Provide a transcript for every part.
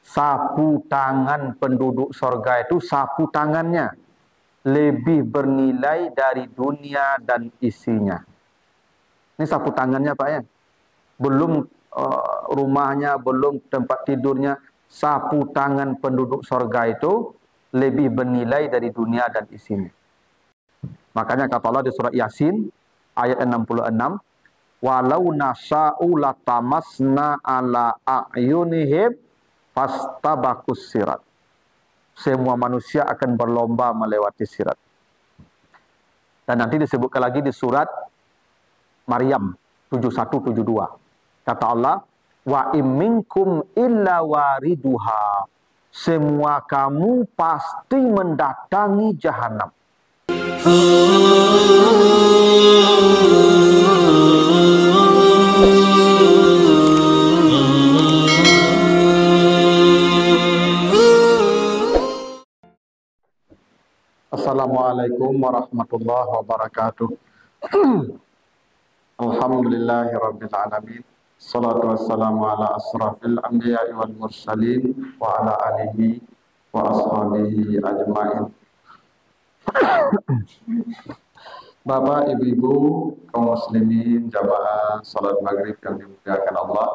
sapu tangan penduduk sorga itu, sapu tangannya lebih bernilai dari dunia dan isinya. Ini sapu tangannya Pak ya. Belum rumahnya, belum tempat tidurnya. Sapu tangan penduduk sorga itu lebih bernilai dari dunia dan isinya. Makanya kata Allah di surat Yasin ayat 66, walau nasa'u latamasna ala a'yunihim fastabakus sirat. Semua manusia akan berlomba melewati sirat. Dan nanti disebutkan lagi di surat Maryam 71-72. Kata Allah, wa imminkum illa wariduha. Semua kamu pasti mendatangi jahanam. Assalamualaikum warahmatullahi wabarakatuh. Alhamdulillahirabbil alamin. Salatu wassalamu ala asrafil anbiya'i wal mursalin wa ala alihi wa ashabihi ajmain. Bapak, Ibu-ibu, kaum muslimin, jamaah salat maghrib yang dimuliakan Allah.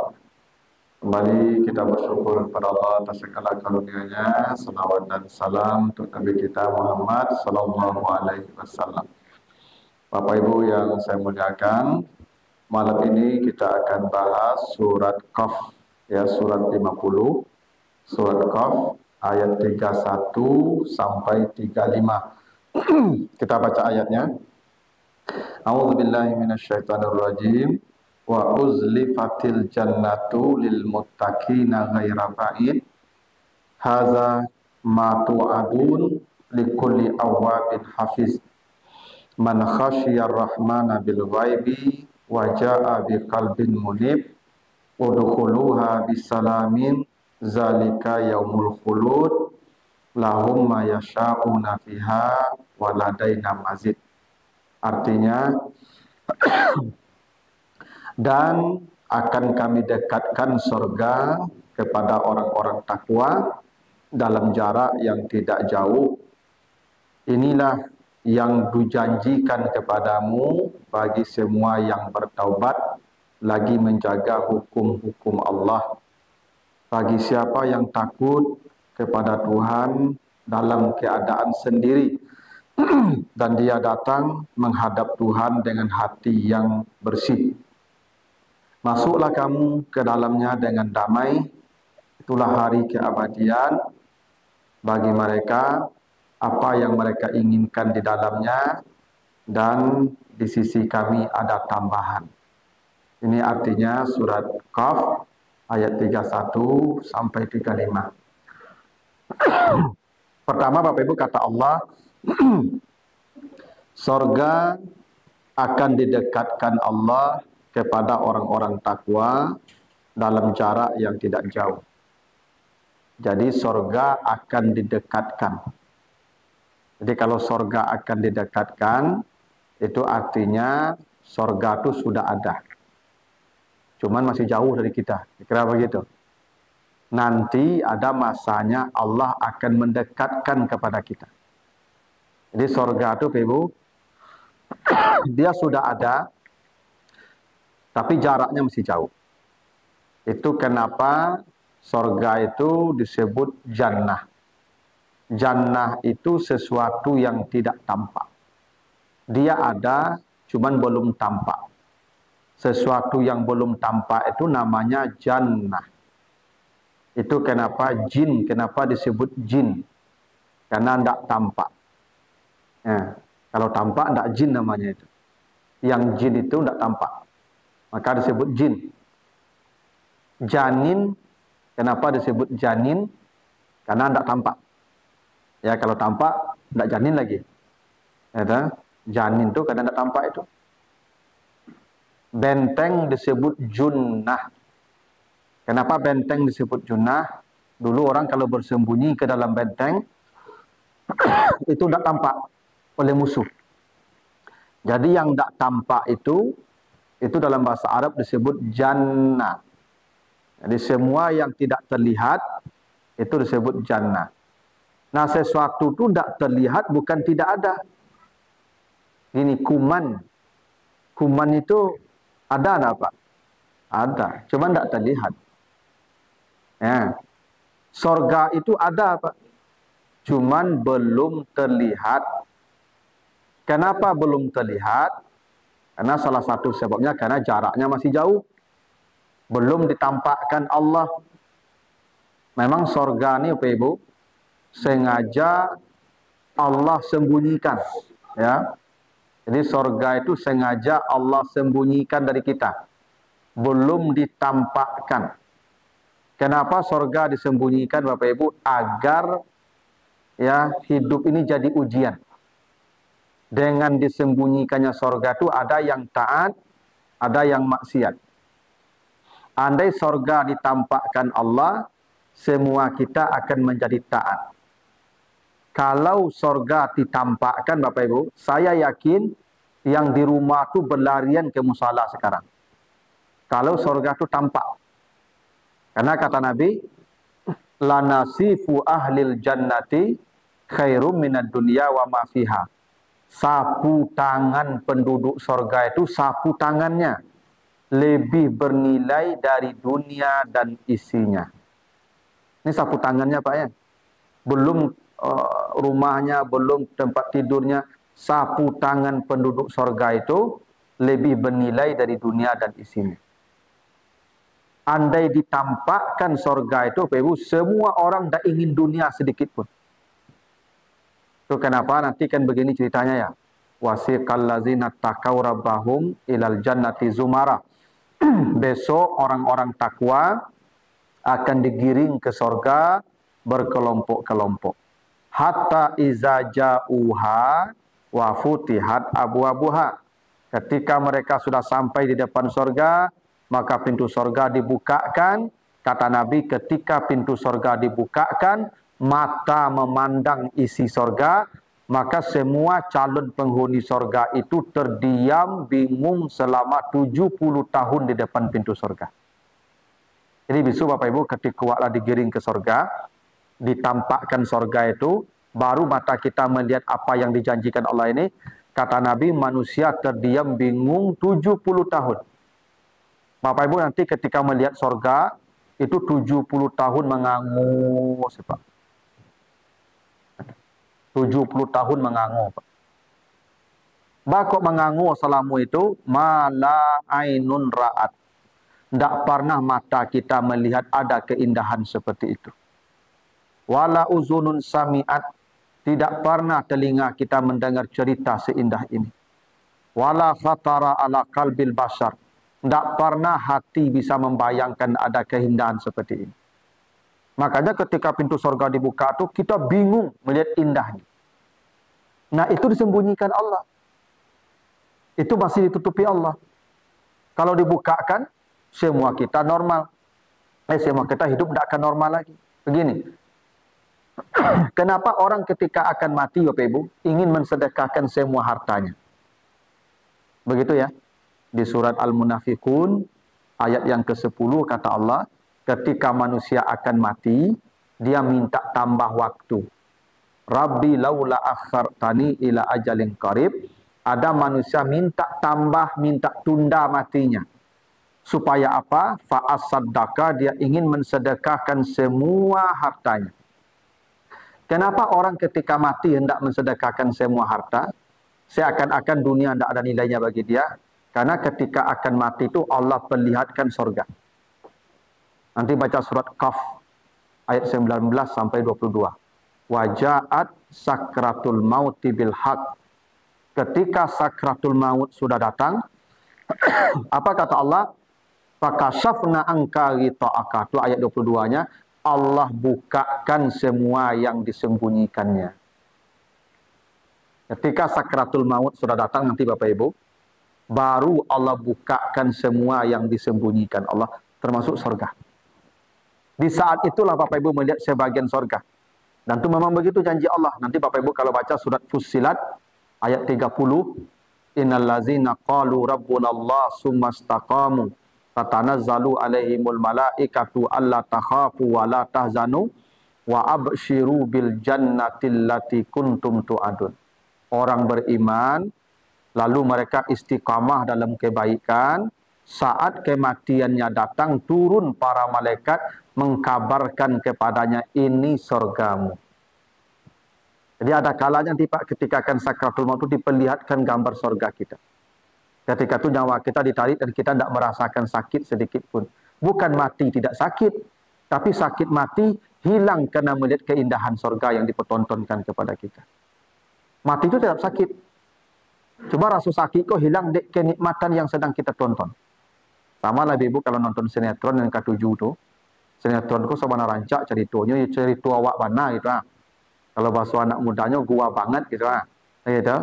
Kembali kita bersyukur kepada Allah atas segala karunia-Nya. Salawat dan salam untuk Nabi kita Muhammad sallallahu alaihi wasallam. Bapak Ibu yang saya muliakan, malam ini kita akan bahas surat Qaf, ya, surat 50. Surat Qaf ayat 31 sampai 35. Kita baca ayatnya. A'udzubillahi minasyaitonirrajim. Wa uzlifatil jannatu lil muttaqina ghaira ba'id. Hadza ma tu'adun likulli awwabin hafiz. Man khasyiyar rahmana bil ghaibi wa jaa'a biqalbin munib. Udkhuluha bisalamin zalika yaumul khulud. Lahum ma yasha'una fiha wa ladaina mazid. Artinya, dan akan kami dekatkan surga kepada orang-orang takwa dalam jarak yang tidak jauh. Inilah yang dijanjikan kepadamu bagi semua yang bertaubat lagi menjaga hukum-hukum Allah. Bagi siapa yang takut kepada Tuhan dalam keadaan sendiri dan dia datang menghadap Tuhan dengan hati yang bersih. Masuklah kamu ke dalamnya dengan damai. Itulah hari keabadian bagi mereka, apa yang mereka inginkan di dalamnya, dan di sisi kami ada tambahan. Ini artinya surat Qaf ayat 31 sampai 35. Pertama, Bapak Ibu, kata Allah, sorga akan didekatkan Allah kepada orang-orang takwa dalam jarak yang tidak jauh. Jadi sorga akan didekatkan. Jadi kalau sorga akan didekatkan, itu artinya sorga itu sudah ada. Cuman masih jauh dari kita. Kira begitu. Nanti ada masanya Allah akan mendekatkan kepada kita. Jadi sorga itu, Ibu, dia sudah ada, tapi jaraknya masih jauh. Itu kenapa sorga itu disebut jannah. Jannah itu sesuatu yang tidak tampak. Dia ada, cuman belum tampak. Sesuatu yang belum tampak itu namanya jannah. Itu kenapa jin, kenapa disebut jin? Karena tidak tampak. Ya, kalau tampak tidak jin namanya itu. Yang jin itu tidak tampak, maka disebut jin. Janin, kenapa disebut janin? Karena tidak tampak. Ya, kalau tampak tidak janin lagi. Ya, janin itu karena tidak tampak itu. Benteng disebut junnah. Kenapa benteng disebut junnah? Dulu orang kalau bersembunyi ke dalam benteng itu tidak tampak oleh musuh. Jadi yang tidak tampak itu dalam bahasa Arab disebut jannah. Jadi semua yang tidak terlihat Itu disebut jannah. Nah, sesuatu itu tidak terlihat bukan tidak ada. Ini kuman. Kuman itu ada enggak, Pak? Ada, cuma tidak terlihat. Ya. Sorga itu ada, Pak. Cuman belum terlihat. Kenapa belum terlihat? Karena salah satu sebabnya karena jaraknya masih jauh. Belum ditampakkan Allah. Memang sorga ini, Bapak Ibu, sengaja Allah sembunyikan. Ya. Jadi sorga itu sengaja Allah sembunyikan dari kita. Belum ditampakkan. Kenapa sorga disembunyikan, Bapak Ibu? Agar ya hidup ini jadi ujian. Dengan disembunyikannya sorga itu ada yang taat, ada yang maksiat. Andai sorga ditampakkan Allah, semua kita akan menjadi taat. Kalau sorga ditampakkan, Bapak Ibu, saya yakin yang di rumah itu berlarian ke musala sekarang. Kalau sorga itu tampak. Karena kata Nabi, lanasifu ahlil jannati khairum minad dunya wa ma fiha. Sapu tangan penduduk sorga itu, sapu tangannya lebih bernilai dari dunia dan isinya. Ini sapu tangannya, Pak, ya. Belum rumahnya, belum tempat tidurnya. Sapu tangan penduduk sorga itu lebih bernilai dari dunia dan isinya. Andai ditampakkan sorga itu, Pak Ibu, semua orang tak ingin dunia sedikit pun. Itu kenapa nanti kan begini ceritanya, ya. Wasiqal ladzina taqaw rabbahum ilal jannati zumara. Besok orang-orang takwa akan digiring ke sorga berkelompok-kelompok. Hatta iza ja'uha wa futihat abwabuha. Ketika mereka sudah sampai di depan sorga, maka pintu sorga dibukakan. Kata Nabi, ketika pintu sorga dibukakan, mata memandang isi sorga, maka semua calon penghuni sorga itu terdiam bingung selama 70 tahun di depan pintu sorga. Jadi besok, Bapak Ibu, ketika waklah digiring ke sorga, ditampakkan sorga itu, baru mata kita melihat apa yang dijanjikan Allah ini. Kata Nabi, manusia terdiam bingung 70 tahun. Bapak Ibu nanti ketika melihat sorga, itu 70 tahun mengangus, Pak. 70 tahun mengangus, Pak. Bakok mengangus selama itu, mala ainun ra'at. Tidak pernah mata kita melihat ada keindahan seperti itu. Wala uzunun sami'at. Tidak pernah telinga kita mendengar cerita seindah ini. Wala khatara ala qalbil bashar. Tidak pernah hati bisa membayangkan ada keindahan seperti ini. Makanya ketika pintu surga dibuka itu kita bingung melihat indahnya. Nah, itu disembunyikan Allah. Itu masih ditutupi Allah. Kalau dibukakan, semua kita normal. Semua kita hidup tidak akan normal lagi. Begini. Kenapa orang ketika akan mati, Bapak Ibu, ingin mensedekahkan semua hartanya? Begitu ya. Di surat Al-Munafiqun, ayat yang ke-10 kata Allah, ketika manusia akan mati, dia minta tambah waktu. Rabbi laula akhartani ila ajalin qarib. Ada manusia minta tambah, minta tunda matinya. Supaya apa? Fa'asaddaka, dia ingin mensedekahkan semua hartanya. Kenapa orang ketika mati hendak mensedekahkan semua harta? Seakan-akan dunia tidak ada nilainya bagi dia. Karena ketika akan mati itu Allah perlihatkan surga. Nanti baca surat Qaf ayat 19 sampai 22. Waja'at sakratul mauti bil haq. Ketika sakratul maut sudah datang, apa kata Allah? Fakashafna anka ghita'aka. Itu ayat 22-nya. Allah bukakan semua yang disembunyikannya. Ketika sakratul maut sudah datang nanti Bapak Ibu, baru Allah bukakan semua yang disembunyikan Allah, termasuk surga. Di saat itulah Bapak Ibu melihat sebagian surga. Dan itu memang begitu janji Allah. Nanti Bapak Ibu kalau baca surat Fussilat ayat 30, innal ladzina qalu rabbunallah tsumastaqamu tatanazzalu alaihimul malaikatu alla takhafu wa la tahzanu wa absyiru bil jannatil lati kuntum tu'adun. Orang beriman lalu mereka istiqamah dalam kebaikan, saat kematiannya datang turun para malaikat mengkabarkan kepadanya, ini surgamu. Jadi ada kalanya nanti Pak, ketika akan sakratul maut itu diperlihatkan gambar surga kita. Ketika itu nyawa kita ditarik dan kita tidak merasakan sakit sedikit pun. Bukan mati tidak sakit, tapi sakit mati hilang karena melihat keindahan surga yang dipertontonkan kepada kita. Mati itu tetap sakit. Cuma rasa sakit kok hilang dek kenikmatan yang sedang kita tonton. Sama lah ibu kalau nonton sinetron yang ke-7 tu. Sinetron ku sama rancak ceritanya, cerita awak mana gitu ah. Kalau bahasa anak mudanya gua banget gitu ah. Gitu.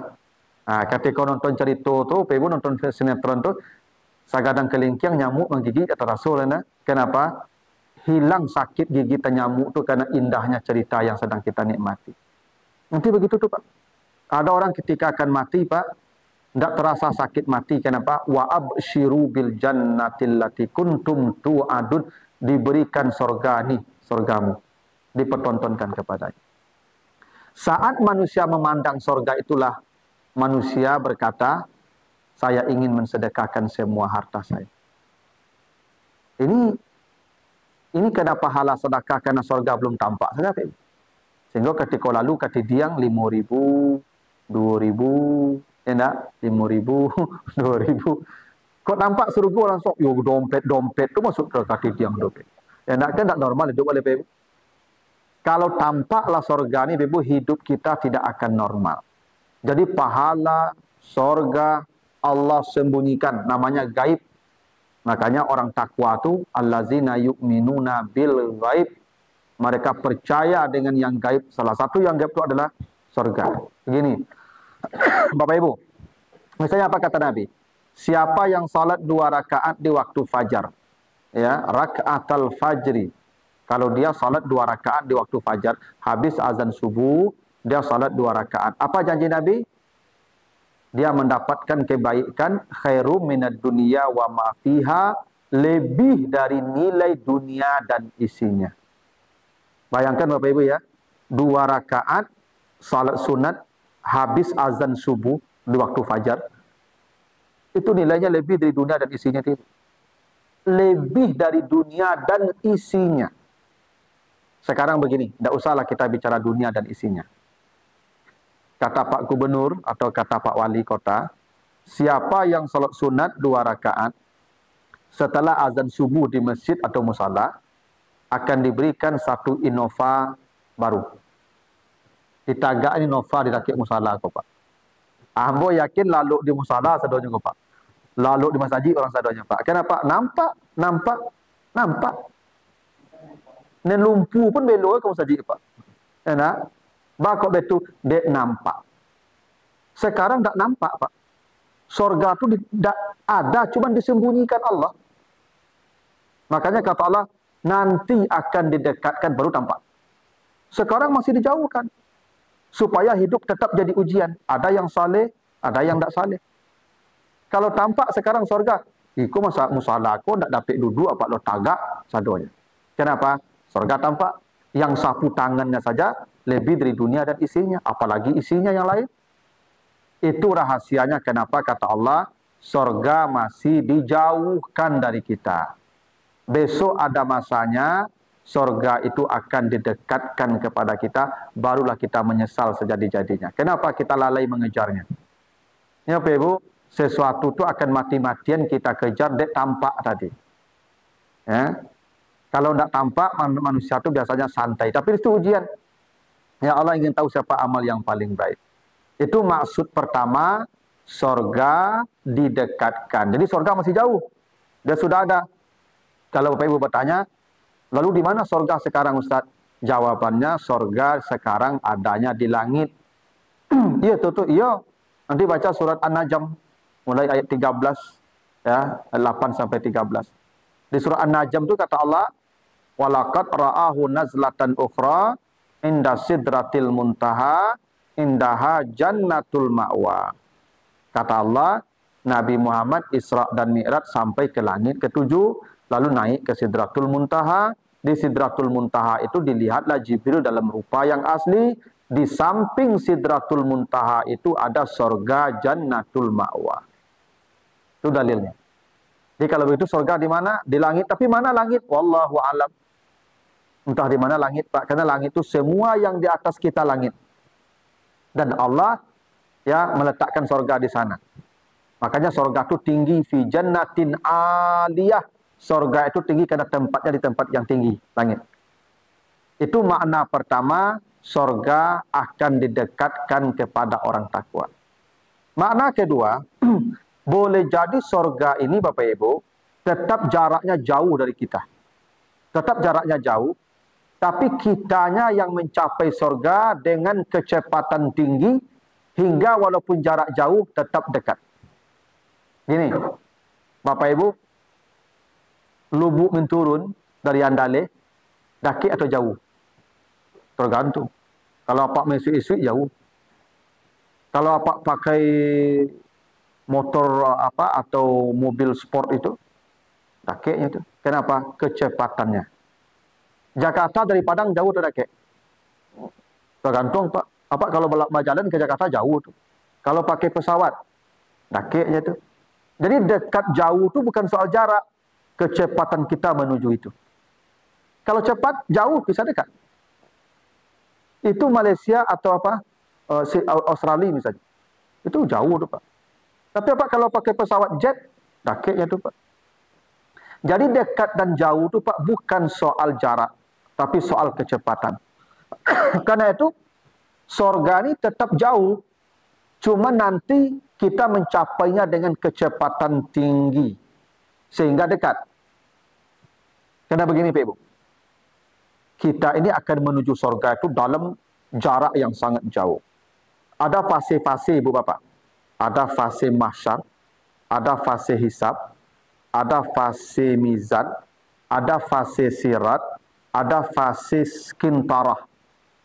Nah, ketika nonton cerita tu, ibu nonton sinetron tu, sagadang kelingking nyamuk menggigit atau rasul nah. Kenapa? Hilang sakit gigitan nyamuk tu karena indahnya cerita yang sedang kita nikmati. Nanti begitu tu Pak. Ada orang ketika akan mati Pak, tidak terasa sakit mati. Kenapa? Wa absyiru bil jannatil lati kuntum tu'adun, diberikan surga nih, surgamu, dipertontonkan kepadanya. Saat manusia memandang surga itulah manusia berkata, saya ingin mensedekahkan semua harta saya. Ini kenapa pahala sedekah karena surga belum tampak saja. Sehingga ketika lalu kata diang 5.000, 2.000, enggak 5.000, 2.000. Kok nampak surga langsung, yo dompet tu masuk ke kaki tiang dompet. Enggak kan tak normal hidup oleh Ibu. Kalau tampaklah surga ni Ibu, hidup kita tidak akan normal. Jadi pahala surga Allah sembunyikan, namanya gaib. Makanya orang takwa tu allazina yu'minuna bil gaib. Mereka percaya dengan yang gaib. Salah satu yang gaib itu adalah surga. Begini. Bapak Ibu, misalnya apa kata Nabi? Siapa yang salat 2 rakaat di waktu fajar, ya, rakaatul fajri. Kalau dia salat 2 rakaat di waktu fajar, habis azan subuh, dia salat 2 rakaat. Apa janji Nabi? Dia mendapatkan kebaikan khairum minad dunia wa ma fiha, lebih dari nilai dunia dan isinya. Bayangkan Bapak Ibu ya, 2 rakaat salat sunat habis azan subuh di waktu fajar, itu nilainya lebih dari dunia dan isinya. Lebih dari dunia dan isinya. Sekarang begini, tidak usahlah kita bicara dunia dan isinya. Kata Pak Gubernur atau kata Pak Wali Kota, siapa yang salat sunat 2 rakaat setelah azan subuh di masjid atau musala, akan diberikan satu Innova baru. Ditagak Innova di rakit musala kok Pak. Ambo yakin lalu di musala sadonya kok Pak. Lalu di masjid orang sadonya Pak. Kenapa? Nampak. Nen lumpuh pun belok ke masjid Pak. Enak. Bakok betul dek nampak. Sekarang tak nampak Pak. Surga itu tidak ada, cuma disembunyikan Allah. Makanya kata Allah, nanti akan didekatkan baru tampak. Sekarang masih dijauhkan. Supaya hidup tetap jadi ujian. Ada yang saleh, ada yang tak saleh. Kalau tampak sekarang surga, iku masa musala aku tak dapat duduk apa lo tagak sadonya. Kenapa? Surga tampak. Yang sapu tangannya saja lebih dari dunia dan isinya. Apalagi isinya yang lain. Itu rahasianya kenapa kata Allah, surga masih dijauhkan dari kita. Besok ada masanya, surga itu akan didekatkan kepada kita, barulah kita menyesal sejadi-jadinya. Kenapa kita lalai mengejarnya? Ya Bapak Ibu, sesuatu itu akan mati-matian kita kejar, dek tampak tadi. Ya. Kalau tidak tampak, manusia itu biasanya santai. Tapi itu ujian. Ya Allah ingin tahu siapa amal yang paling baik. Itu maksud pertama, surga didekatkan. Jadi surga masih jauh. Dia sudah ada. Kalau Bapak Ibu bertanya, lalu di mana surga sekarang Ustaz? Jawabannya, surga sekarang adanya di langit. Iya, iya. Nanti baca surat An-Najm, mulai ayat 13, ya, 8 sampai 13. Di surah An-Najm itu kata Allah, walaqad ra'ahu nazlatan ukhra inda sidratil muntaha indaha jannatul ma'wa. Kata Allah, Nabi Muhammad Isra dan Mi'raj sampai ke langit ke-7, lalu naik ke Sidratul Muntaha, di Sidratul Muntaha itu dilihatlah Jibril dalam rupa yang asli. Di samping Sidratul Muntaha itu ada surga Jannatul Ma'wa. Itu dalilnya. Jadi kalau begitu surga di mana? Di langit. Tapi mana langit? Wallahu alam. Entah di mana langit, Pak. Karena langit itu semua yang di atas kita langit. Dan Allah ya meletakkan surga di sana. Makanya surga itu tinggi, fi jannatin aliyah. Surga itu tinggi karena tempatnya di tempat yang tinggi, langit. Itu makna pertama, surga akan didekatkan kepada orang takwa. Makna kedua, boleh jadi surga ini Bapak Ibu, tetap jaraknya jauh dari kita. Tetap jaraknya jauh, tapi kitanya yang mencapai surga dengan kecepatan tinggi, hingga walaupun jarak jauh tetap dekat. Gini, Bapak Ibu, lubuk menturun dari Andale, dakik atau jauh? Tergantung. Kalau apa mesuk-esuk jauh. Kalau apa pakai motor apa atau mobil sport itu, dakiknya itu. Kenapa? Kecepatannya. Jakarta dari Padang jauh atau dakik? Tergantung Pak. Apa kalau balap jalan ke Jakarta jauh tuh. Kalau pakai pesawat, dakiknya itu. Jadi dekat jauh itu bukan soal jarak, kecepatan kita menuju itu. Kalau cepat jauh bisa dekat. Itu Malaysia atau apa Australia misalnya, itu jauh tuh Pak. Tapi Pak kalau pakai pesawat jet, dakiknya tuh Pak. Jadi dekat dan jauh tuh Pak bukan soal jarak, tapi soal kecepatan. Karena itu surga ini tetap jauh, cuma nanti kita mencapainya dengan kecepatan tinggi sehingga dekat. Karena begini Pak Ibu, kita ini akan menuju surga itu dalam jarak yang sangat jauh. Ada fase-fase Ibu Bapak. Ada fase mahsyar, ada fase hisab, ada fase mizan, ada fase sirat, ada fase kintarah.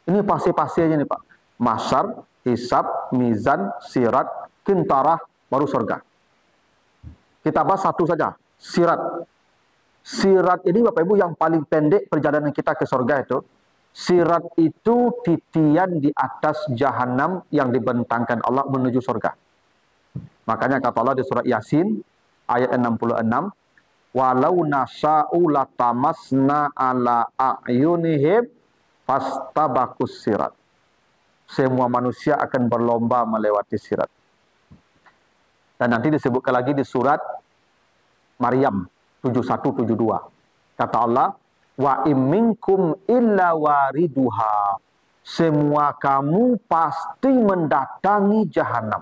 Ini fase-fasenya nih Pak. Mahsyar, hisab, mizan, sirat, kintarah, baru surga. Kita bahas satu saja, sirat. Sirat ini Bapak Ibu yang paling pendek perjalanan kita ke surga itu. Sirat itu titian di atas jahanam yang dibentangkan Allah menuju surga. Makanya kata Allah di surat Yasin ayat 66, walau nasya'u latamasna ala a'yunihim fastabakus sirat. Semua manusia akan berlomba melewati sirat. Dan nanti disebutkan lagi di surat Maryam 71-72. Kata Allah, wa imminkum illa wariduha. Semua kamu pasti mendatangi jahanam.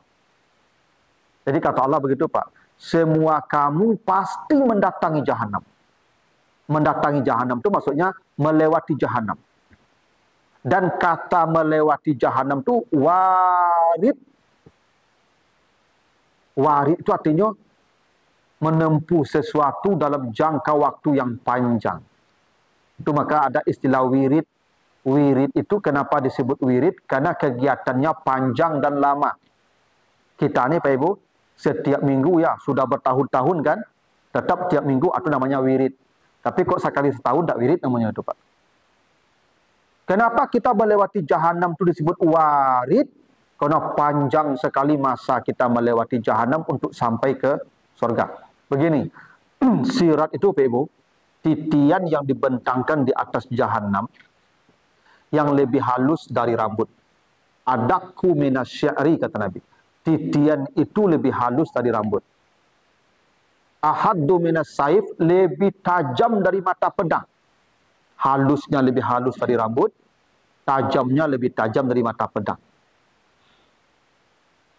Jadi kata Allah begitu Pak, semua kamu pasti mendatangi jahanam. Mendatangi jahanam itu maksudnya melewati jahanam. Dan kata melewati jahanam itu warid. Warid itu artinya menempuh sesuatu dalam jangka waktu yang panjang. Itu maka ada istilah wirid. Wirid itu kenapa disebut wirid? Karena kegiatannya panjang dan lama. Kita nih Pak Ibu, setiap minggu ya sudah bertahun-tahun kan, tetap tiap minggu itu namanya wirid. Tapi kok sekali setahun tak wirid namanya itu Pak. Kenapa kita melewati jahanam itu disebut warid? Karena panjang sekali masa kita melewati jahanam untuk sampai ke surga. Begini, sirat itu Pak Ibu, titian yang dibentangkan di atas jahanam yang lebih halus dari rambut. Adaku minasyari kata Nabi. Titian itu lebih halus dari rambut. Ahaddu minas saif, lebih tajam dari mata pedang. Halusnya lebih halus dari rambut, tajamnya lebih tajam dari mata pedang.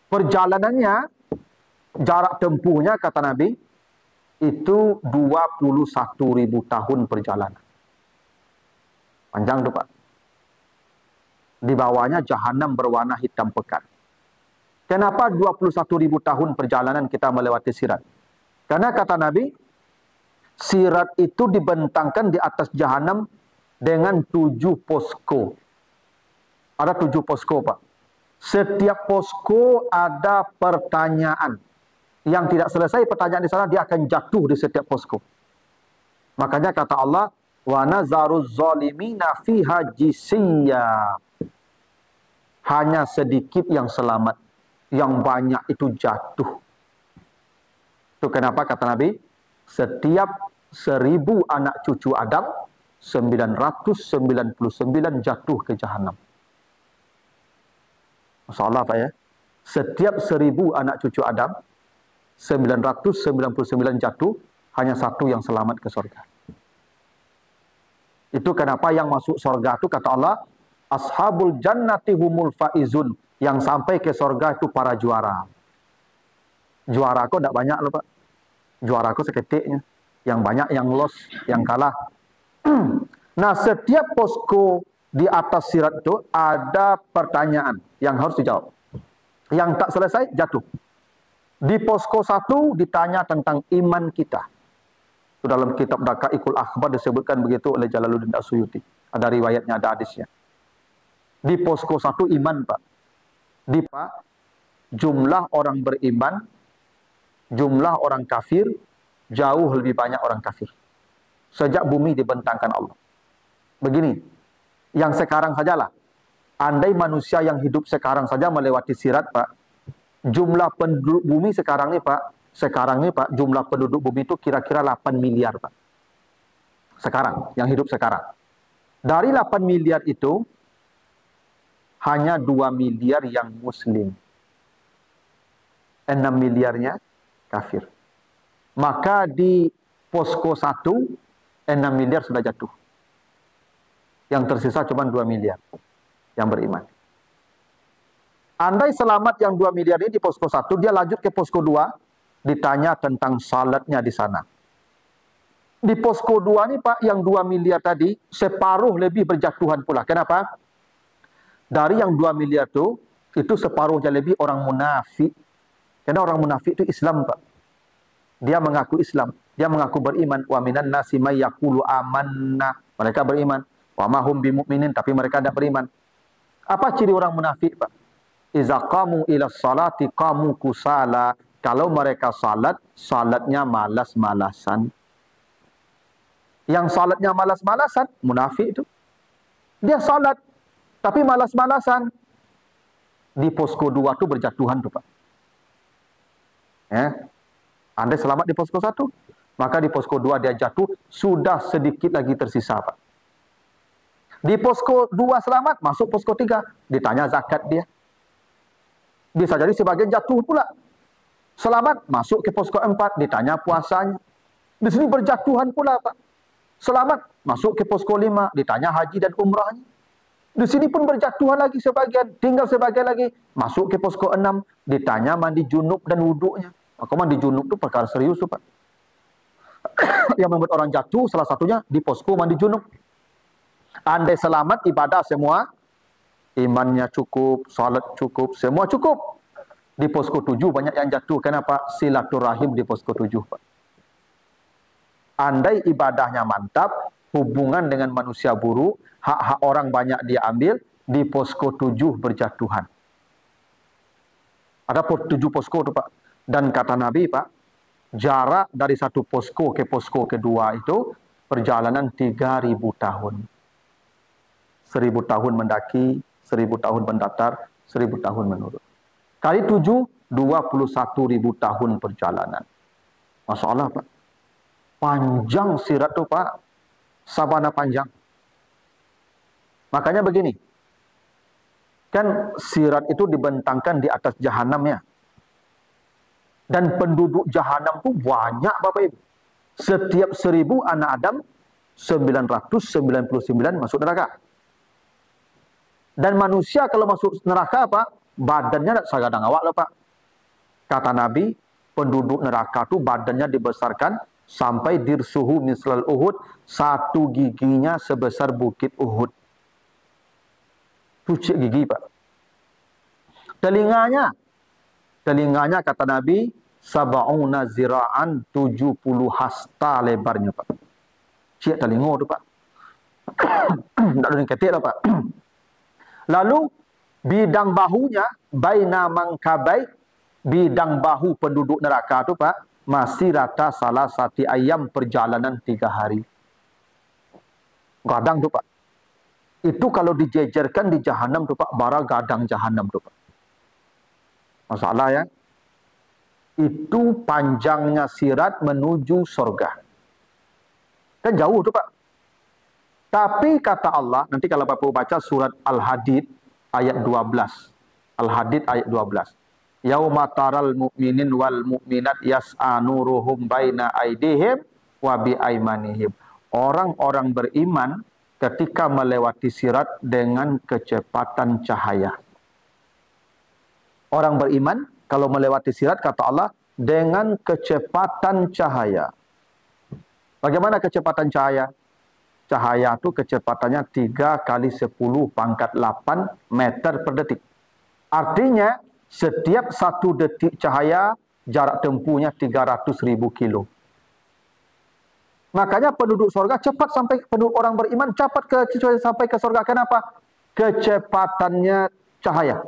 Perjalanannya, jarak tempuhnya kata Nabi, itu 21.000 tahun perjalanan. Panjang tuh Pak. Di bawahnya jahanam berwarna hitam pekat. Kenapa 21.000 tahun perjalanan kita melewati sirat? Karena kata Nabi, sirat itu dibentangkan di atas jahanam dengan 7 posko. Ada 7 posko Pak. Setiap posko ada pertanyaan. Yang tidak selesai pertanyaan di sana, dia akan jatuh di setiap posko. Makanya kata Allah, Wa nazaruz zalimina fiha jisiyya. Hanya sedikit yang selamat, yang banyak itu jatuh. Itu kenapa kata Nabi, setiap 1000 anak cucu Adam, 999 jatuh ke jahanam. Masya Allah Pak ya. Setiap 1000 anak cucu Adam, 999 jatuh, hanya satu yang selamat ke surga. Itu kenapa yang masuk surga itu kata Allah, ashabul jannati humul faizun. Yang sampai ke surga itu para juara. Juara aku tidak banyak loh Pak. Juara aku seketiknya. Yang banyak yang loss, yang kalah. Nah, setiap posko di atas sirat itu ada pertanyaan yang harus dijawab. Yang tak selesai, jatuh. Di posko 1 ditanya tentang iman kita. Itu dalam kitab Daqaiqul Akhbar disebutkan begitu oleh Jalaluddin As-Suyuti. Ada riwayatnya, ada hadisnya. Di posko 1 iman Pak. Di Pak, jumlah orang beriman, jumlah orang kafir, jauh lebih banyak orang kafir. Sejak bumi dibentangkan Allah. Begini, yang sekarang sajalah. Andai manusia yang hidup sekarang saja melewati sirat Pak, jumlah penduduk bumi sekarang nih Pak, jumlah penduduk bumi itu kira-kira 8 miliar Pak. Sekarang, yang hidup sekarang. Dari 8 miliar itu, hanya 2 miliar yang muslim. 6 miliarnya kafir. Maka di posko 1, 6 miliar sudah jatuh. Yang tersisa cuma 2 miliar yang beriman. Andai selamat yang 2 miliar ini di posko 1, dia lanjut ke posko 2, ditanya tentang salatnya di sana. Di posko 2 ini Pak, yang 2 miliar tadi, separuh lebih berjatuhan pula. Kenapa? Dari yang 2 miliar itu separuhnya lebih orang munafik. Karena orang munafik itu Islam Pak. Dia mengaku Islam, dia mengaku beriman. Wa minan nasi may yaqulu amanna. Mereka beriman. Wa ma hum bimu'minin, tapi mereka tidak beriman. Apa ciri orang munafik Pak? Iza qamu ila salati qamu kusala. Kalau mereka salat, salatnya malas-malasan. Yang salatnya malas-malasan, munafik itu. Dia salat, tapi malas-malasan. Di posko 2 itu berjatuhan tuh Pak. Andai selamat di posko 1, maka di posko 2 dia jatuh, sudah sedikit lagi tersisa Pak. Di posko 2 selamat, masuk posko 3, ditanya zakat dia. Bisa jadi sebagian jatuh pula. Selamat, masuk ke posko 4, ditanya puasanya. Di sini berjatuhan pula Pak. Selamat, masuk ke posko 5, ditanya haji dan umrahnya. Di sini pun berjatuhan lagi sebagian, tinggal sebagian lagi. Masuk ke posko 6, ditanya mandi junub dan wuduknya. Maka mandi junub itu perkara serius Pak. Yang membuat orang jatuh, salah satunya di posko mandi junub. Andai selamat, ibadah semua, imannya cukup, salat cukup, semua cukup. Di posko 7 banyak yang jatuh. Kenapa? Silaturahim di posko 7 Pak. Andai ibadahnya mantap, hubungan dengan manusia buruk, hak-hak orang banyak dia ambil, di posko 7 berjatuhan. Ada 7 posko itu Pak. Dan kata Nabi Pak, jarak dari satu posko ke posko kedua itu perjalanan 3000 tahun. 1000 tahun mendaki, 1000 tahun mendatar, 1000 tahun menurun. Kali 7, 21.000 tahun perjalanan. Masya Allah Pak. Panjang sirat tuh Pak. Sabana panjang. Makanya begini. Kan sirat itu dibentangkan di atas jahanam ya. Dan penduduk jahanam tuh banyak Bapak Ibu. Setiap 1000 anak Adam, 999 masuk neraka. Dan manusia kalau masuk neraka Pak, badannya sagadang awak loh Pak. Kata Nabi, penduduk neraka tuh badannya dibesarkan sampai dirsuhu mislal Uhud, satu giginya sebesar bukit Uhud. Pucuk gigi Pak. Telinganya kata Nabi, sab'una zira'an, 70 hasta lebarnya Pak. Cik telinga tu Pak. Tak ada yang ketik lah Pak. Lalu bidang bahunya, baina mangkabai, bidang bahu penduduk neraka tu Pak, masih rata salah satu ayam perjalanan 3 hari. Gadang tu Pak. Itu kalau dijejerkan di jahanam tu Pak, bara gadang jahanam tu Pak. Masalah ya. Itu panjangnya sirat menuju surga. Kan jauh tu Pak. Tapi kata Allah, nanti kalau Bapak baca surat Al-Hadid ayat 12. Al-Hadid ayat 12. Yauma taral mu'minin wal mu'minat yas'a nuruhum baina aidihim wa bi aimanihim. Orang-orang beriman ketika melewati sirat dengan kecepatan cahaya. Orang beriman kalau melewati sirat kata Allah dengan kecepatan cahaya. Bagaimana kecepatan cahaya? Cahaya itu kecepatannya 3 kali 10 pangkat 8 meter per detik. Artinya setiap 1 detik cahaya jarak tempuhnya 300.000 kilo. Makanya penduduk surga cepat sampai, penduduk orang beriman cepat sampai ke surga. Kenapa? Kecepatannya cahaya.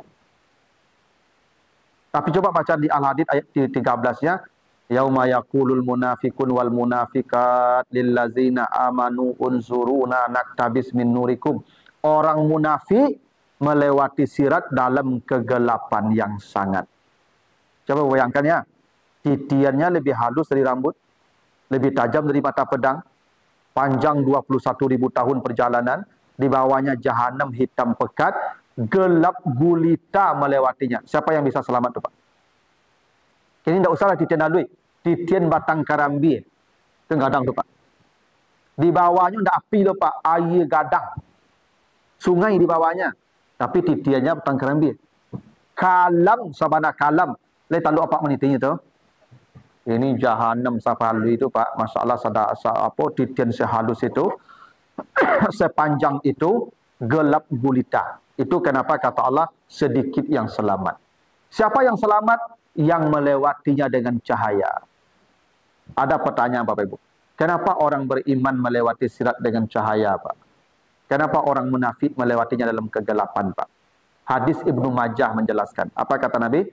Tapi coba baca di Al-Hadid ayat 13-nya. Yauma yaqulul munafiqun wal munafiqat lillazina amanu unzuruna naktabis min nurikum. Orang munafik melewati sirat dalam kegelapan yang sangat. Coba bayangkan ya. Titiannya lebih halus dari rambut, lebih tajam dari mata pedang, panjang 21.000 tahun perjalanan, di bawahnya jahanam hitam pekat, gelap gulita melewatinya. Siapa yang bisa selamat tu Pak? Ini tidak usahlah titian alui, titian batang karambi, itu gadang tu Pak. Di bawahnya tidak api tu Pak, air gadang, sungai di bawahnya, tapi titiannya batang karambi. Kalam sabana kalam, le talu apa menitinya tu? Ini jahanam sapalu itu Pak, Masya Allah apa titian sehalus itu, sepanjang itu, gelap gulita. Itu kenapa kata Allah sedikit yang selamat. Siapa yang selamat? Yang melewatinya dengan cahaya. Ada pertanyaan Bapak Ibu. Kenapa orang beriman melewati sirat dengan cahaya Pak? Kenapa orang munafik melewatinya dalam kegelapan Pak? Hadis Ibnu Majah menjelaskan. Apa kata Nabi?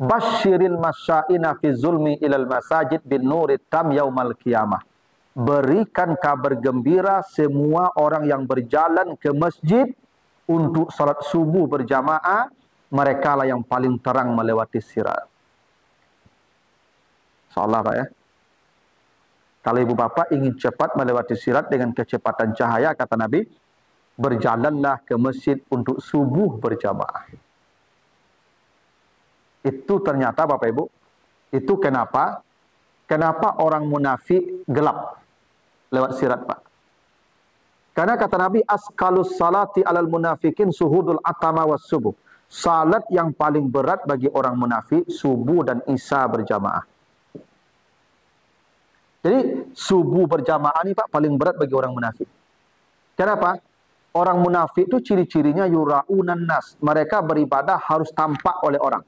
Basyiril masya'ina fi zulmi ilal masajid bin nuri tam yaumal qiyamah. Berikan kabar gembira semua orang yang berjalan ke masjid untuk salat subuh berjamaah, mereka lah yang paling terang melewati sirat. Insyaallah Pak ya. Kalau ibu bapak ingin cepat melewati sirat dengan kecepatan cahaya, kata Nabi, berjalanlah ke masjid untuk subuh berjamaah. Itu ternyata Bapak Ibu, itu kenapa orang munafik gelap lewat sirat Pak. Karena kata Nabi, askalus salati alal munafikin suhudul atama was subuh. Salat yang paling berat bagi orang munafik, subuh dan isya berjamaah. Jadi, subuh berjamaah ini Pak, paling berat bagi orang munafik. Kenapa? Orang munafik itu ciri-cirinya yura'unan nas. Mereka beribadah harus tampak oleh orang.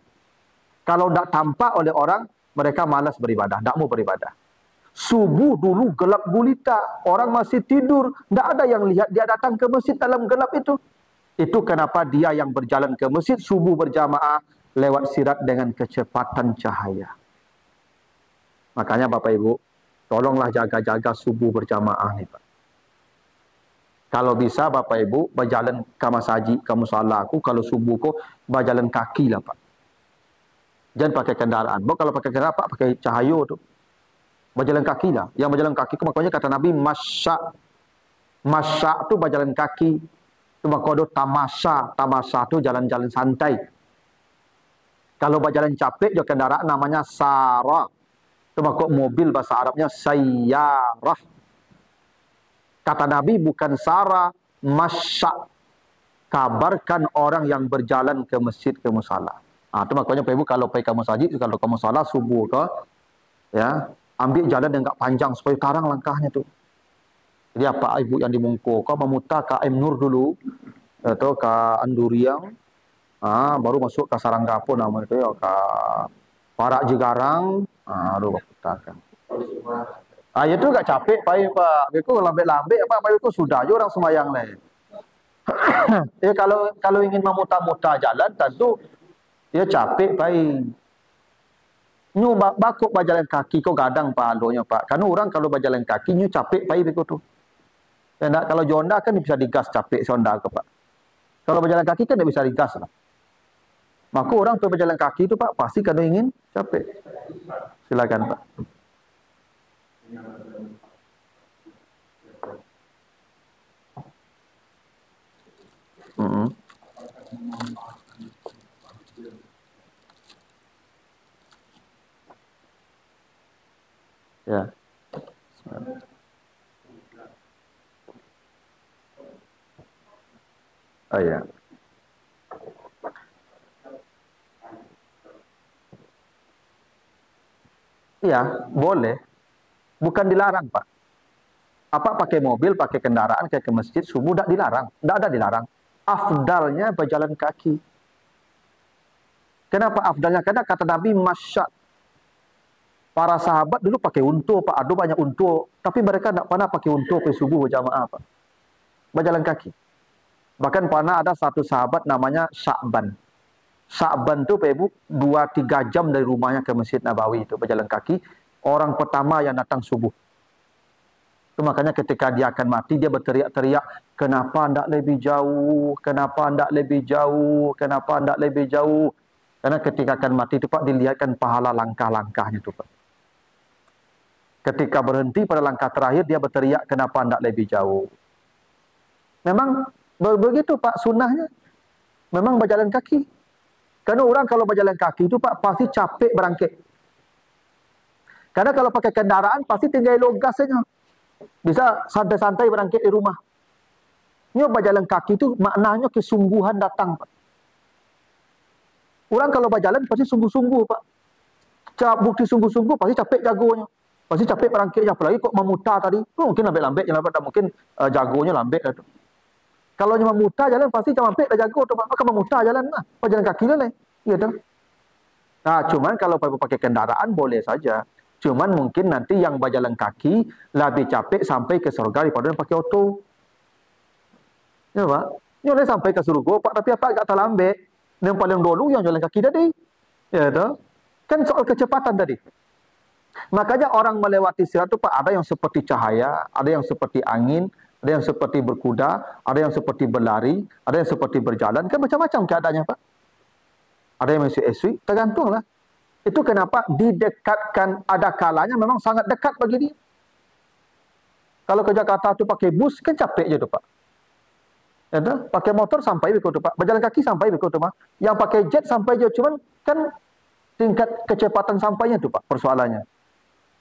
Kalau tidak tampak oleh orang, mereka malas beribadah, tidak mau beribadah. Subuh dulu gelap gulita, orang masih tidur, tidak ada yang lihat dia datang ke masjid dalam gelap itu. Itu kenapa dia yang berjalan ke masjid subuh berjamaah lewat sirat dengan kecepatan cahaya. Makanya Bapak Ibu, tolonglah jaga-jaga subuh berjamaah nih Pak. Kalau bisa Bapak Ibu berjalan ke masjid, ke musala aku, kalau subuh kok berjalan kaki lah Pak. Jangan pakai kendaraan. Kalau pakai kendaraan Pak, pakai cahaya tu. Berjalan kaki lah. Yang berjalan kaki, makanya kata Nabi, masya tu berjalan kaki. Cuma kodo tamasa tu jalan-jalan santai. Kalau berjalan capek, jo kendaraan namanya sarah. Cuma kok mobil bahasa Arabnya sayyarah. Kata Nabi bukan sarah, masya. Kabarkan orang yang berjalan ke masjid, ke musala. Itu makanya Ibu kalau pergi ke masjid, kalau ke musala subuh ke, ya, ambil jalan yang enggak panjang supaya tarang langkahnya tu. Jadi apa Ibu yang di Mungko, kau memutar ke M Nur dulu, atau ke Anduriang, baru masuk ke Saranggapo nama itu ya, ke Parak Jigarang, baru putarkan. Itu enggak capek Pak. Itu lambat-lambat Pak itu sudah aja orang semayang lain. Kalau ingin memutar-mutar jalan tentu dia capek Pak. Nyu bakok berjalan kaki kau gadang palonya Pak. Karena orang kalau berjalan kaki nyu capek Pak begitu tu. Ya, enggak, kalau jonda kan bisa digas capek sonda ke Pak. Kalau berjalan kaki kan tidak bisa digas lah. Maka orang tuh berjalan kaki itu Pak pasti kadang ingin capek. Silakan Pak. Mm-mm. Ya. Oh ya. Iya, boleh. Bukan dilarang, Pak. Apa pakai mobil, pakai kendaraan kayak ke masjid subuh tidak dilarang. Tidak ada dilarang. Afdalnya berjalan kaki. Kenapa afdalnya? Karena kata Nabi, masya. Para sahabat dulu pakai untu, Pak. Ada banyak untu. Tapi mereka tidak pernah pakai untu ke subuh berjamaah, Pak. Berjalan kaki. Bahkan pernah ada satu sahabat namanya Sya'ban. Sya'ban itu Pak Ibu 2-3 jam dari rumahnya ke Masjid Nabawi itu berjalan kaki. Orang pertama yang datang subuh. Itu makanya ketika dia akan mati dia berteriak-teriak, kenapa tidak lebih jauh? Kenapa tidak lebih jauh? Kenapa tidak lebih jauh? Karena ketika akan mati itu Pak dilihatkan pahala langkah-langkahnya itu Pak. Ketika berhenti pada langkah terakhir dia berteriak kenapa tidak lebih jauh? Memang begitu Pak sunnahnya. Memang berjalan kaki. Karena orang kalau berjalan kaki itu Pak pasti capek berangkit. Karena kalau pakai kendaraan pasti tinggal logas saja. Bisa santai-santai berangkit di rumah. Ini berjalan kaki itu maknanya kesungguhan datang Pak. Orang kalau berjalan pasti sungguh-sungguh Pak. Bukti sungguh-sungguh pasti capek jagonya. Pasti capek berangkitnya. Apalagi kok memutar tadi. Mungkin lambat-lambat. Mungkin jagonya lambat. Kalau cuma mutar jalan pasti cuma lambat dah jago. Maka memutar jalan lah. Berjalan kaki lah. Gitu. Nah, cuman kalau pakai kendaraan boleh saja. Cuman mungkin nanti yang berjalan kaki lebih capek sampai ke surga daripada yang pakai auto. Ya Pak. Ini boleh sampai ke surga Pak. Tapi apa agak terlambat. Yang paling dulu yang jalan kaki tadi. Ya toh. Kan soal kecepatan tadi. Makanya orang melewati sirat itu Pak ada yang seperti cahaya, ada yang seperti angin, ada yang seperti berkuda, ada yang seperti berlari, ada yang seperti berjalan. Kan macam-macam keadaannya Pak. Ada yang masih eswi, tergantunglah. Itu kenapa didekatkan ada kalanya memang sangat dekat bagi dia. Kalau ke Jakarta itu pakai bus kan capek je tu Pak. Ya, pakai motor sampai begitu Pak. Berjalan kaki sampai begitu Pak. Yang pakai jet sampai je cuman kan tingkat kecepatan sampainya tu Pak persoalannya.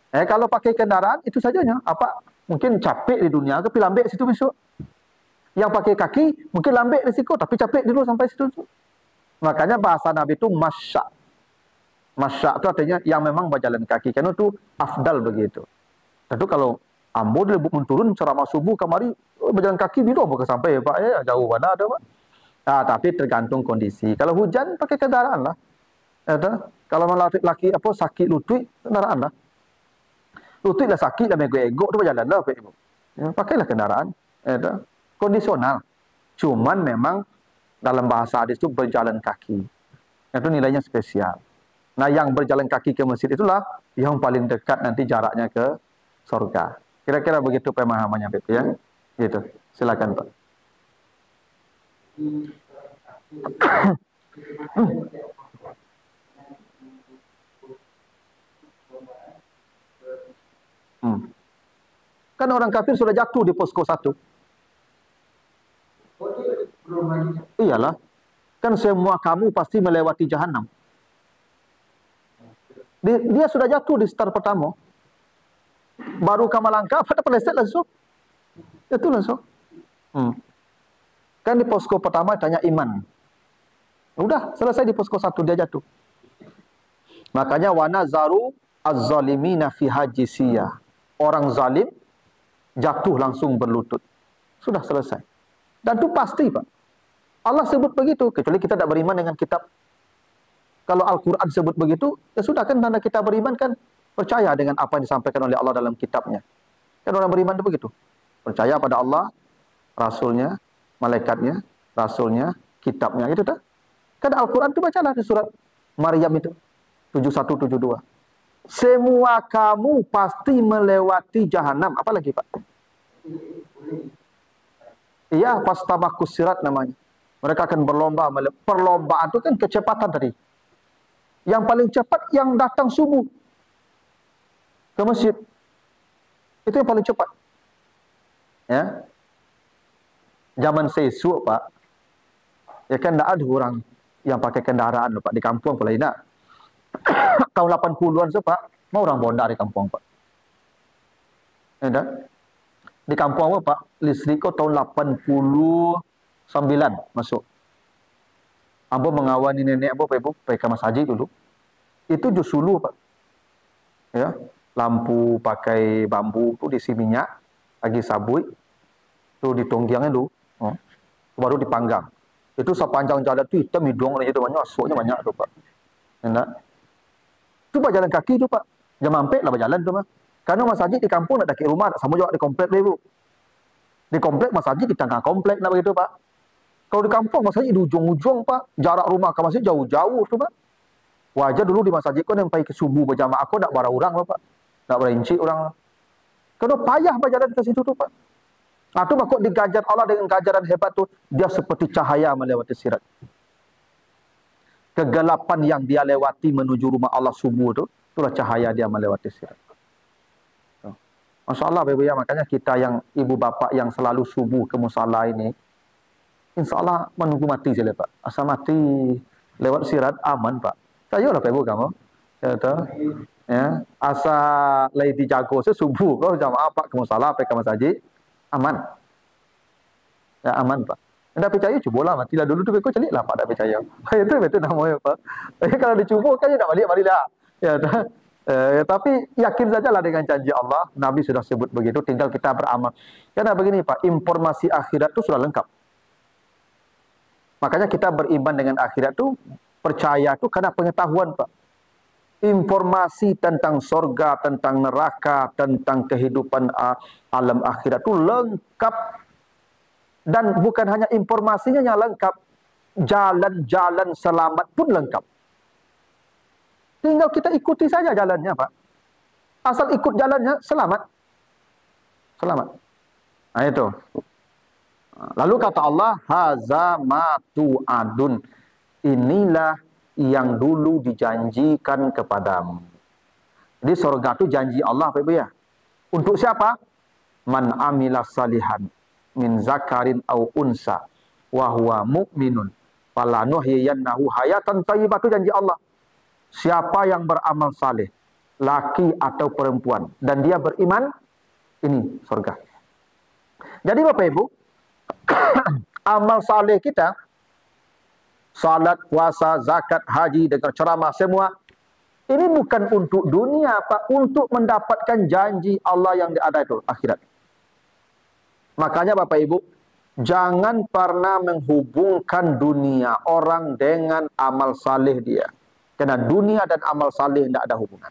Kalau pakai kendaraan itu sajanya apa mungkin capek di dunia tapi lambat situ besok. Yang pakai kaki mungkin lambat risiko tapi capek dulu sampai situ. Makanya bahasa Nabi itu masya. Masya itu artinya yang memang berjalan kaki. Karena itu afdal begitu. Tentu kalau ambo dia turun ceramah subuh kemari berjalan kaki biru bukan sampai ya Pak jauh mana ada Pak. Nah, tapi tergantung kondisi. Kalau hujan pakai kendaraan lah. Kalau laki apa sakit lutut kendaraan lah. Lutut lah sakit lah mego-ego tu berjalan lah Pak Ibu. Pakailah kendaraan. Kondisional. Cuman memang dalam bahasa hadis itu berjalan kaki. Itu nilainya spesial. Nah, yang berjalan kaki ke masjid itulah yang paling dekat nanti jaraknya ke surga. Kira-kira begitu pemahamannya Pak ya. Gitu. Silakan Pak. Kan orang kafir sudah jatuh di posko 1. Iyalah. Kan semua kamu pasti melewati jahanam. Dia sudah jatuh di start pertama. Baru kamu langkah, pada peleset langsung. Itu langsung. Kan di posko pertama tanya iman. Udah, selesai di posko 1 dia jatuh. Makanya wana zaru az-zalimina fi hajisiyah. Orang zalim jatuh langsung berlutut. Sudah selesai. Dan itu pasti Pak. Allah sebut begitu. Kecuali kita tidak beriman dengan kitab. Kalau Al-Quran sebut begitu, ya sudah kan tanda kita beriman kan percaya dengan apa yang disampaikan oleh Allah dalam kitabnya. Kan orang beriman itu begitu. Percaya pada Allah, Rasulnya, malaikatnya, Rasulnya, kitabnya. Itu tak? Kan Al-Quran itu bacalah di surat Maryam itu. 7172. Semua kamu pasti melewati jahanam. Apa lagi Pak? Iya, fastabakus sirat namanya. Mereka akan berlomba. Perlombaan itu kan kecepatan tadi. Yang paling cepat yang datang subuh ke masjid. Itu yang paling cepat. Ya. Zaman sesuk, Pak. Ya kan tidak ada orang yang pakai kendaraan, Pak. Di kampung pula tidak. Tahun 80-an so, Pak. Mau orang Bonda di kampung, Pak. Ya, di kampung apa, Pak? Listrik kok tahun 89 masuk. Ambo mengawani nenek ambo, Pak Ibu, PK Mas Haji dulu. Itu jusulu, Pak. Ya, lampu pakai bambu tuh diisi minyak, lagi sabui, tuh ditonggiangnya dulu, baru dipanggang. Itu sepanjang jalan tuh hitam hidung aja tuh banyak, asoknya banyak tuh, Pak. Enak. Itu Pak jalan kaki tuh, Pak. Jam mampet lah berjalan tuh, Pak. Karena Mas Haji di kampung nak daki rumah, sama juga di komplek deh, Bu. Di komplek Mas Haji di tengah komplek nak begitu, Pak. Kalau di kampung Mas Haji di ujung-ujung, Pak. Jarak rumah ke masjid jauh-jauh tuh, Pak. Wajar dulu di Mas Haji kok sampai ke subuh berjamaah aku nak barang orang lah, Pak. Nak berinci orang. Karena payah berjalan ke situ tuh, Pak. Nah, itu makut digajar Allah dengan gajaran hebat tuh, dia seperti cahaya melewati sirat. Kegelapan yang dia lewati menuju rumah Allah subuh tuh, itulah cahaya dia melewati sirat. Masya Allah, Bapak ya, makanya kita yang ibu bapak yang selalu subuh ke musala ini, insya Allah menunggu mati saja, Pak. Asal mati lewat sirat aman, Pak. Tayolah Bapak Ibu kamu, ya tahu. Ya, asal lagi dijago subuh kau jamaah Pak ke musala, ke Mas Haji, aman. Ya aman, Pak. Anda percaya cubalah, matilah dulu tu kau celik lah, Pak, tak percaya. Itu betul namanya, Pak. Kalau dicuba kan nak balik lah. Ya, tapi yakin sajalah dengan janji Allah. Nabi sudah sebut begitu, tinggal kita beramal. Karena begini, Pak, informasi akhirat itu sudah lengkap. Makanya kita beriman dengan akhirat itu, percaya itu karena pengetahuan, Pak. Informasi tentang sorga, tentang neraka, tentang kehidupan alam akhirat itu lengkap. Dan bukan hanya informasinya yang lengkap, jalan-jalan selamat pun lengkap. Tinggal kita ikuti saja jalannya, Pak. Asal ikut jalannya, selamat. Selamat. Nah itu. Lalu kata Allah, haza ma tu'adun. Inilah yang dulu dijanjikan kepadamu. Jadi surga itu janji Allah, Pak Ibu ya. Untuk siapa? Man amila salihan min zakarin au unsa wa huwa mu'minun falanuhyiyannahu hayatan thayyibah. Itu janji Allah. Siapa yang beramal saleh, laki atau perempuan, dan dia beriman, ini surga. Jadi Bapak Ibu, amal saleh kita, salat, puasa, zakat, haji, dengan ceramah semua, ini bukan untuk dunia, Pak, untuk mendapatkan janji Allah yang ada itu, akhirat. Makanya Bapak Ibu, jangan pernah menghubungkan dunia orang dengan amal saleh dia. Karena dunia dan amal saleh tidak ada hubungan.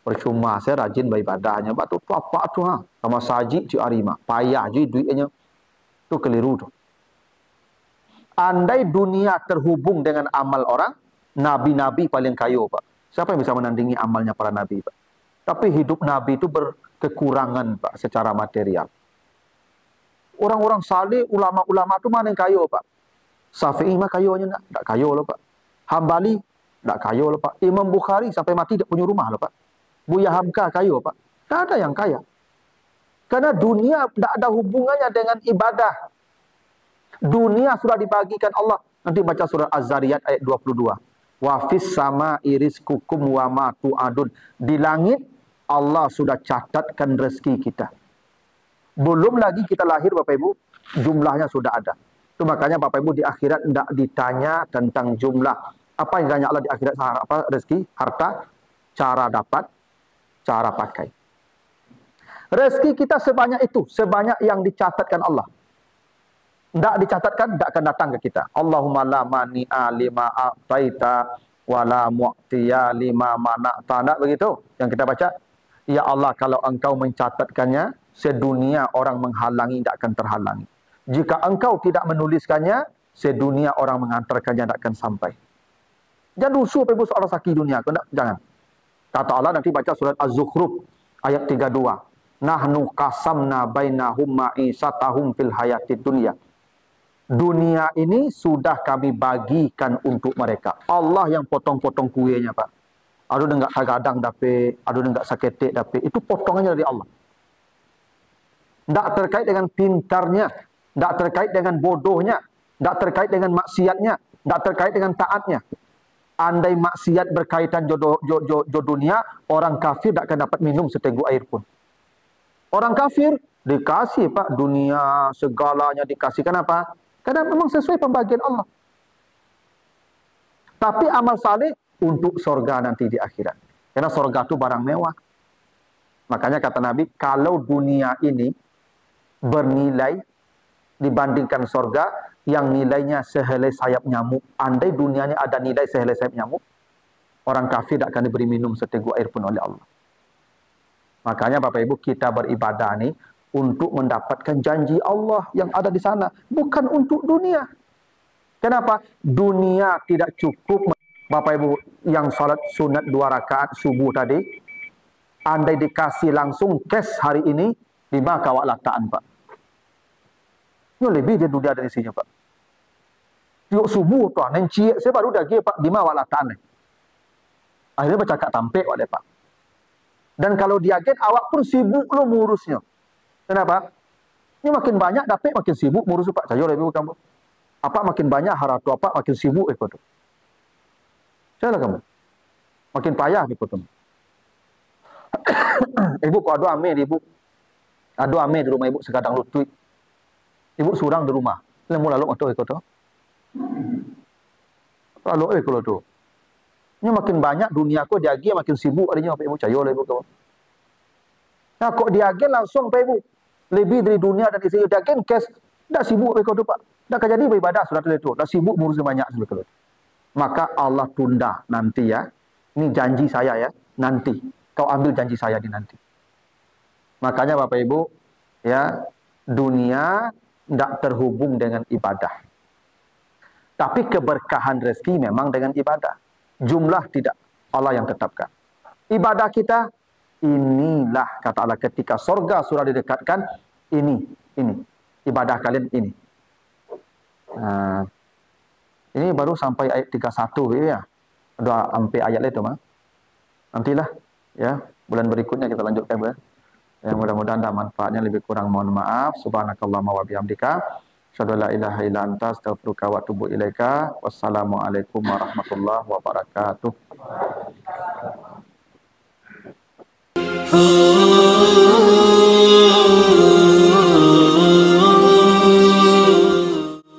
Percuma saya rajin beribadahnya, Pak, tu apa tu ha? Sama saji ci arima, payah je duitnya. Tu keliru tu. Andai dunia terhubung dengan amal orang, nabi-nabi paling kaya, Pak. Siapa yang bisa menandingi amalnya para nabi, Pak? Tapi hidup nabi itu berkekurangan, Pak, secara material. Orang-orang saleh, ulama-ulama tu mana yang kaya, Pak? Syafi'i mah kayanya tak kaya lah, Pak. Hambali tak kaya lah, Pak. Imam Bukhari sampai mati tak punya rumah lah, Pak. Buya Hamka kaya, Pak. Tak ada yang kaya. Karena dunia tak ada hubungannya dengan ibadah. Dunia sudah dibagikan Allah. Nanti baca surah Az-Zariyat ayat 22. Wa fis sama'i rizqukum wa ma tu'adun. Di langit Allah sudah catatkan rezeki kita. Belum lagi kita lahir, Bapak Ibu, jumlahnya sudah ada. Itu makanya Bapak Ibu di akhirat tidak ditanya tentang jumlah. Apa yang tanya Allah di akhirat? Apa? Rezeki, harta, cara dapat, cara pakai. Rezeki kita sebanyak itu, sebanyak yang dicatatkan Allah. Tidak dicatatkan, tidak akan datang ke kita. Allahumma la mani'a lima a'taita wa la mu'tiya lima mana'ta. Tidak begitu yang kita baca. Ya Allah, kalau engkau mencatatkannya, sedunia orang menghalangi tidak akan terhalangi. Jika engkau tidak menuliskannya, sedunia orang mengantarkannya tidak akan sampai. Jangan rusuh Ibu soal rezeki dunia. Jangan. Kata Allah nanti baca surat Az-Zukhruf ayat 32. Nahnu qasamna bainahum ma'isatahum fil hayatid dunya. Dunia ini sudah kami bagikan untuk mereka. Allah yang potong-potong kuenya, Pak. Ada enggak kadang dapat, ada enggak saketik dapat. Itu potongannya dari Allah. Tidak terkait dengan pintarnya, tidak terkait dengan bodohnya, tidak terkait dengan maksiatnya, tidak terkait dengan taatnya. Andai maksiat berkaitan jodoh dunia, orang kafir tidak akan dapat minum seteguk air pun. Orang kafir dikasih, Pak, dunia segalanya dikasih. Kenapa? Karena memang sesuai pembagian Allah. Tapi amal saleh untuk sorga nanti di akhirat. Karena sorga itu barang mewah. Makanya kata Nabi, kalau dunia ini bernilai dibandingkan sorga yang nilainya sehelai sayap nyamuk. Andai dunia ini ada nilai sehelai sayap nyamuk, orang kafir tidak akan diberi minum seteguk air pun oleh Allah. Makanya Bapak Ibu, kita beribadah ini untuk mendapatkan janji Allah yang ada di sana, bukan untuk dunia. Kenapa? Dunia tidak cukup. Bapak Ibu yang salat sunat 2 rakaat subuh tadi, andai dikasih langsung cash hari ini, 5 kawak lataan, Pak. Ini lebih dia dunia dari sini, Pak. Yuk subuh tuh, nenciek saya baru dah Pak, 5 kawak lataan. Akhirnya bercakap tampek oleh Pak. Dan kalau diagen, awak pun sibuk lo ngurusnya. Kenapa? Ini makin banyak dapat makin sibuk ngurus, Pak. Saya lebih kamu. Apa makin banyak haratu apa makin sibuk ikut. Saya lah kamu. Makin payah ikut. Ibu kok ada ame di ibu. Ada ame di rumah ibu sekadang lutut. Ibu surang di rumah. Lalu atau ikut. Lalu kalau tu. Ini makin banyak dunia ko diagi makin sibuk adanya Pak Ibu. Saya lah ibu kamu. Nah kok diagen langsung Pak Ibu. Lebih dari dunia dan isi diagen cash. Dah sibuk Pak Ibu Pak. Dah jadi beribadah sudah itu. Dah sibuk ngurus banyak sudah. Maka Allah tunda nanti ya. Ini janji saya ya. Nanti. Kau ambil janji saya di nanti. Makanya Bapak Ibu. Ya. Dunia tidak terhubung dengan ibadah. Tapi keberkahan rezeki memang dengan ibadah. Jumlah tidak. Allah yang tetapkan. Ibadah kita. Inilah kata Allah ketika sorga sudah didekatkan. Ini. Ibadah kalian ini. Nah, ini baru sampai ayat 31 ya. Ada sampai ayat itu mah. Nantilah ya, bulan berikutnya kita lanjutkan ya. Yang mudah-mudahan ada manfaatnya, lebih kurang mohon maaf. Subhanakallahumma wa bihamdika, asyhadu an la ilaha illa anta, astaghfiruka wa atubu ilaika. Wassalamualaikum warahmatullahi wabarakatuh.